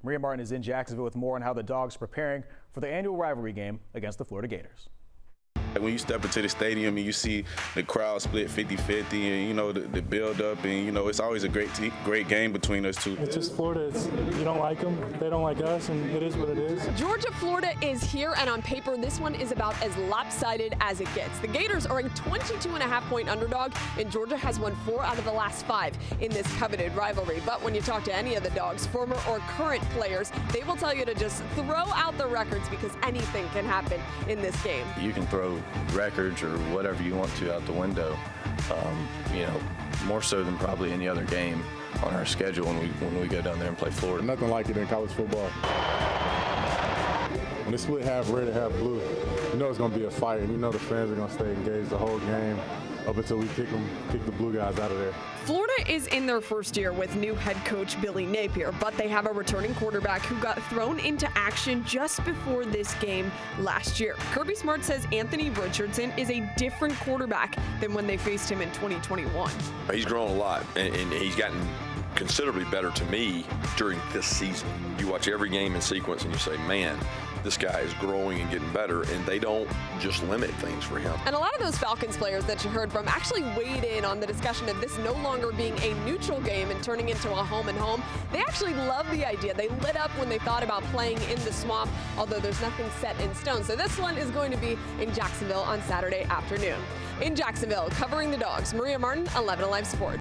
Maria Martin is in Jacksonville with more on how the Dogs are preparing for the annual rivalry game against the Florida Gators. When you step into the stadium and you see the crowd split 50-50 and, you know, the build-up and, you know, it's always a great game between us two. It's just Florida. You don't like them, they don't like us, and it is what it is. Georgia-Florida is here, and on paper, this one is about as lopsided as it gets. The Gators are a 22.5-point underdog, and Georgia has won 4 out of the last 5 in this coveted rivalry. But when you talk to any of the Dogs, former or current players, they will tell you to just throw out the records because anything can happen in this game. You can throw records or whatever you want to out the window, you know, more so than probably any other game on our schedule when we go down there and play Florida. Nothing like it in college football. When it's split half red and half blue, you know it's going to be a fight, and you know the fans are going to stay engaged the whole game up until we kick the blue guys out of there. Florida is in their first year with new head coach Billy Napier, but they have a returning quarterback who got thrown into action just before this game last year. Kirby Smart says Anthony Richardson is a different quarterback than when they faced him in 2021. He's grown a lot, and he's gotten considerably better to me during this season. You watch every game in sequence and you say, man, this guy is growing and getting better, and they don't just limit things for him. And a lot of those Falcons players that you heard from actually weighed in on the discussion of this no longer being a neutral game and turning into a home and home. They actually love the idea. They lit up when they thought about playing in the swamp, although there's nothing set in stone. So this one is going to be in Jacksonville on Saturday afternoon. In Jacksonville, covering the Dogs, Maria Martin, 11 Alive Sports.